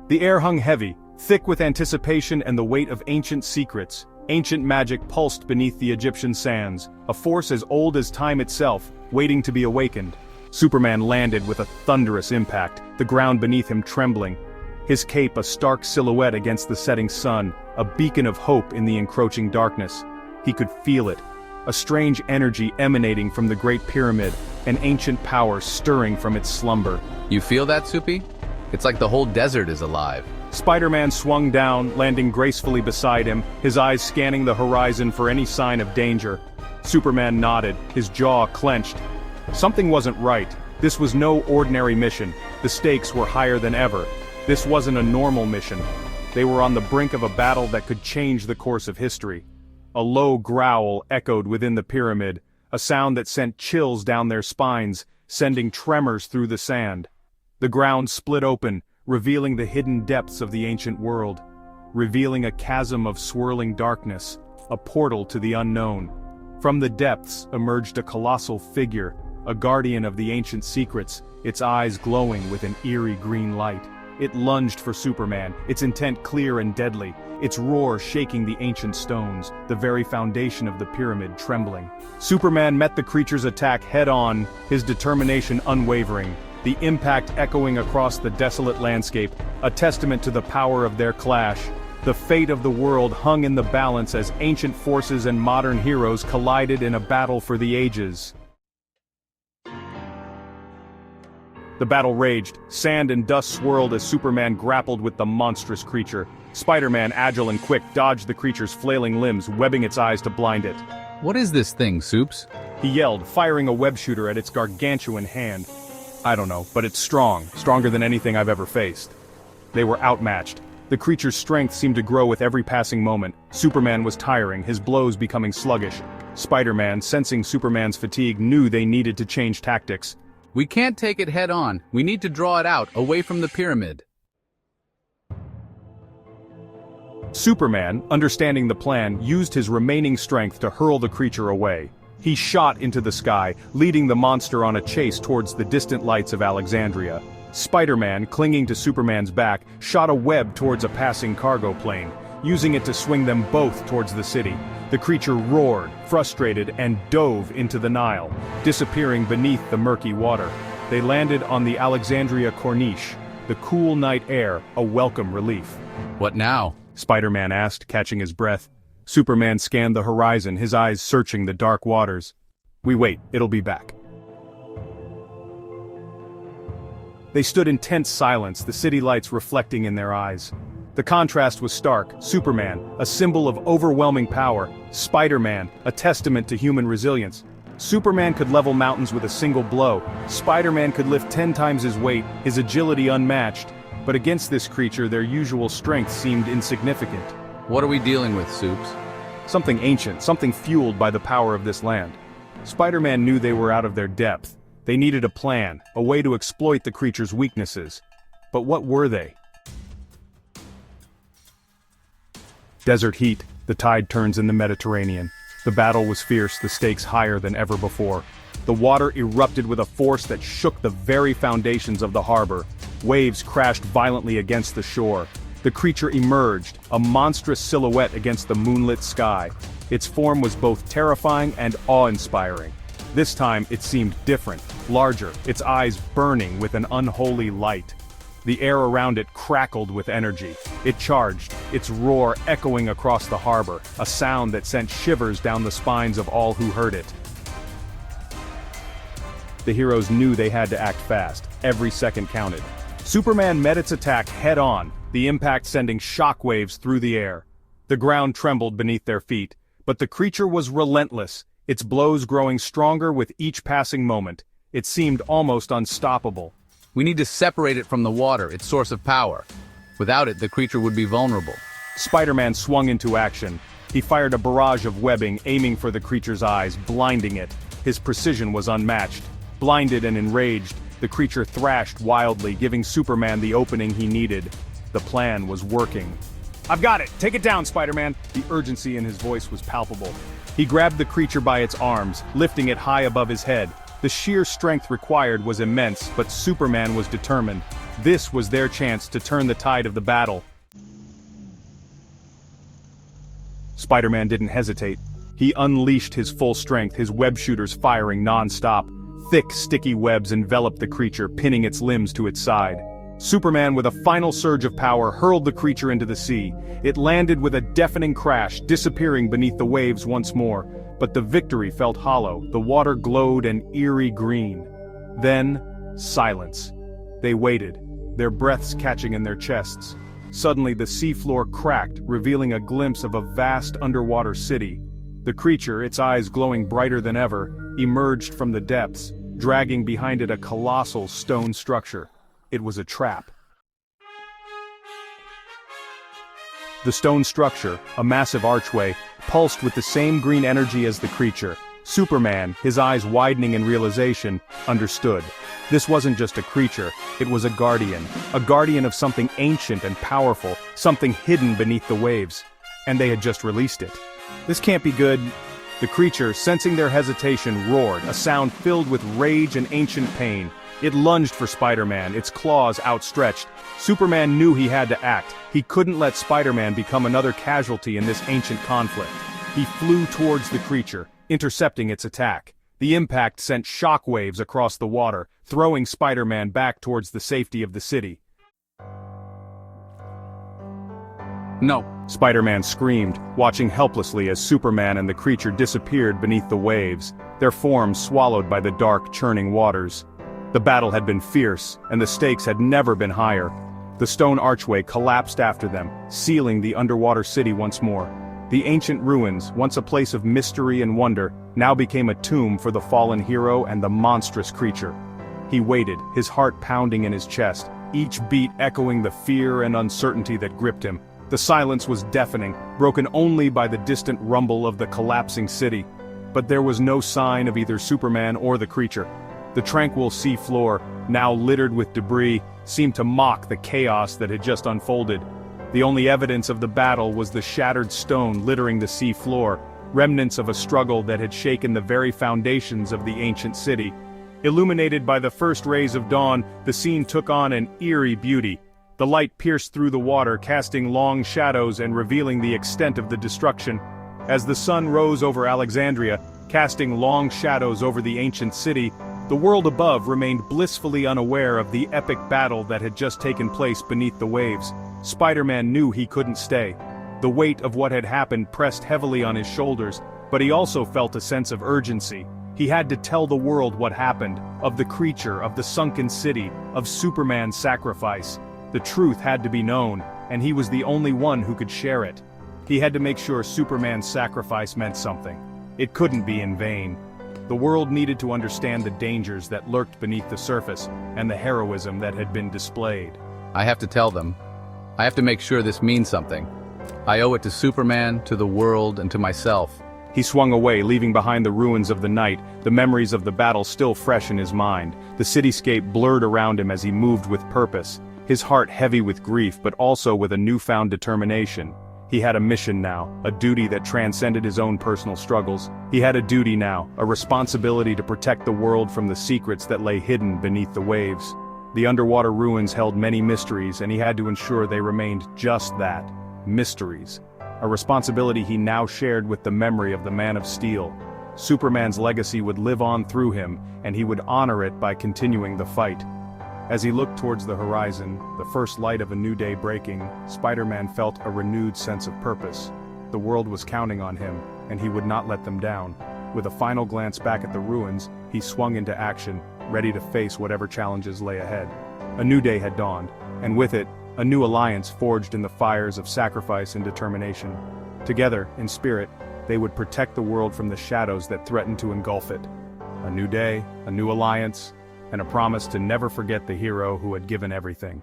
The air hung heavy, thick with anticipation and the weight of ancient secrets. Ancient magic pulsed beneath the Egyptian sands, a force as old as time itself, waiting to be awakened. Superman landed with a thunderous impact, the ground beneath him trembling. His cape a stark silhouette against the setting sun, a beacon of hope in the encroaching darkness. He could feel it, a strange energy emanating from the Great Pyramid, an ancient power stirring from its slumber. You feel that, Soupy? It's like the whole desert is alive. Spider-Man swung down, landing gracefully beside him, his eyes scanning the horizon for any sign of danger. Superman nodded, his jaw clenched. Something wasn't right. This was no ordinary mission. The stakes were higher than ever. This wasn't a normal mission. They were on the brink of a battle that could change the course of history. A low growl echoed within the pyramid, a sound that sent chills down their spines, sending tremors through the sand. The ground split open, revealing the hidden depths of the ancient world, revealing a chasm of swirling darkness, a portal to the unknown. From the depths emerged a colossal figure, a guardian of the ancient secrets, its eyes glowing with an eerie green light. It lunged for Superman, its intent clear and deadly, its roar shaking the ancient stones, the very foundation of the pyramid trembling. Superman met the creature's attack head-on, his determination unwavering, the impact echoing across the desolate landscape, a testament to the power of their clash. The fate of the world hung in the balance as ancient forces and modern heroes collided in a battle for the ages. The battle raged, sand and dust swirled as Superman grappled with the monstrous creature. Spider-Man, agile and quick, dodged the creature's flailing limbs, webbing its eyes to blind it. What is this thing, Soups? He yelled, firing a web shooter at its gargantuan hand. I don't know, but it's strong, stronger than anything I've ever faced. They were outmatched. The creature's strength seemed to grow with every passing moment. Superman was tiring, his blows becoming sluggish. Spider-Man, sensing Superman's fatigue, knew they needed to change tactics. We can't take it head-on. We need to draw it out, away from the pyramid. Superman, understanding the plan, used his remaining strength to hurl the creature away. He shot into the sky, leading the monster on a chase towards the distant lights of Alexandria. Spider-Man, clinging to Superman's back, shot a web towards a passing cargo plane, using it to swing them both towards the city. The creature roared, frustrated, and dove into the Nile, disappearing beneath the murky water. They landed on the Alexandria Corniche, the cool night air, a welcome relief. What now? Spider-Man asked, catching his breath. Superman scanned the horizon, his eyes searching the dark waters. We wait, it'll be back. They stood in tense silence, the city lights reflecting in their eyes. The contrast was stark. Superman, a symbol of overwhelming power. Spider-Man, a testament to human resilience. Superman could level mountains with a single blow. Spider-Man could lift 10 times his weight, his agility unmatched. But against this creature, their usual strength seemed insignificant. What are we dealing with, Soups? Something ancient, something fueled by the power of this land. Spider-Man knew they were out of their depth. They needed a plan, a way to exploit the creature's weaknesses. But what were they? Desert heat, the tide turns in the Mediterranean. The battle was fierce, the stakes higher than ever before. The water erupted with a force that shook the very foundations of the harbor. Waves crashed violently against the shore. The creature emerged, a monstrous silhouette against the moonlit sky. Its form was both terrifying and awe-inspiring. This time it seemed different, larger, its eyes burning with an unholy light. The air around it crackled with energy. It charged, its roar echoing across the harbor, a sound that sent shivers down the spines of all who heard it. The heroes knew they had to act fast. Every second counted. Superman met its attack head-on, the impact sending shockwaves through the air. The ground trembled beneath their feet, but the creature was relentless, its blows growing stronger with each passing moment. It seemed almost unstoppable. We need to separate it from the water, its source of power. Without it, the creature would be vulnerable. Spider-Man swung into action. He fired a barrage of webbing, aiming for the creature's eyes, blinding it. His precision was unmatched. Blinded and enraged, the creature thrashed wildly, giving Superman the opening he needed. The plan was working. "I've got it! Take it down, Spider-Man!" The urgency in his voice was palpable. He grabbed the creature by its arms, lifting it high above his head. The sheer strength required was immense, but Superman was determined. This was their chance to turn the tide of the battle. Spider-Man didn't hesitate. He unleashed his full strength, his web shooters firing non-stop. Thick, sticky webs enveloped the creature, pinning its limbs to its side. Superman, with a final surge of power, hurled the creature into the sea. It landed with a deafening crash, disappearing beneath the waves once more. But the victory felt hollow. The water glowed an eerie green. Then, silence. They waited, their breaths catching in their chests. Suddenly the seafloor cracked, revealing a glimpse of a vast underwater city. The creature, its eyes glowing brighter than ever, emerged from the depths, dragging behind it a colossal stone structure. It was a trap. The stone structure, a massive archway, pulsed with the same green energy as the creature. Superman, his eyes widening in realization, understood. This wasn't just a creature, it was a guardian of something ancient and powerful, something hidden beneath the waves. And they had just released it. This can't be good. The creature, sensing their hesitation, roared, a sound filled with rage and ancient pain. It lunged for Spider-Man, its claws outstretched. Superman knew he had to act. He couldn't let Spider-Man become another casualty in this ancient conflict. He flew towards the creature, intercepting its attack. The impact sent shockwaves across the water, throwing Spider-Man back towards the safety of the city. No. Spider-Man screamed, watching helplessly as Superman and the creature disappeared beneath the waves, their forms swallowed by the dark, churning waters. The battle had been fierce, and the stakes had never been higher. The stone archway collapsed after them, sealing the underwater city once more. The ancient ruins, once a place of mystery and wonder, now became a tomb for the fallen hero and the monstrous creature. He waited, his heart pounding in his chest, each beat echoing the fear and uncertainty that gripped him. The silence was deafening, broken only by the distant rumble of the collapsing city. But there was no sign of either Superman or the creature. The tranquil sea floor, now littered with debris, seemed to mock the chaos that had just unfolded. The only evidence of the battle was the shattered stone littering the sea floor, remnants of a struggle that had shaken the very foundations of the ancient city. Illuminated by the first rays of dawn, the scene took on an eerie beauty. The light pierced through the water, casting long shadows and revealing the extent of the destruction. As the sun rose over Alexandria, casting long shadows over the ancient city, the world above remained blissfully unaware of the epic battle that had just taken place beneath the waves. Spider-Man knew he couldn't stay. The weight of what had happened pressed heavily on his shoulders, but he also felt a sense of urgency. He had to tell the world what happened, of the creature, of the sunken city, of Superman's sacrifice. The truth had to be known, and he was the only one who could share it. He had to make sure Superman's sacrifice meant something. It couldn't be in vain. The world needed to understand the dangers that lurked beneath the surface, and the heroism that had been displayed. I have to tell them. I have to make sure this means something. I owe it to Superman, to the world, and to myself. He swung away, leaving behind the ruins of the night, the memories of the battle still fresh in his mind. The cityscape blurred around him as he moved with purpose, his heart heavy with grief but also with a newfound determination. He had a mission now, a duty that transcended his own personal struggles. He had a duty now, a responsibility to protect the world from the secrets that lay hidden beneath the waves. The underwater ruins held many mysteries, and he had to ensure they remained just that, mysteries. A responsibility he now shared with the memory of the Man of Steel. Superman's legacy would live on through him, and he would honor it by continuing the fight. As he looked towards the horizon, the first light of a new day breaking, Spider-Man felt a renewed sense of purpose. The world was counting on him, and he would not let them down. With a final glance back at the ruins, he swung into action, ready to face whatever challenges lay ahead. A new day had dawned, and with it, a new alliance forged in the fires of sacrifice and determination. Together, in spirit, they would protect the world from the shadows that threatened to engulf it. A new day, a new alliance, and a promise to never forget the hero who had given everything.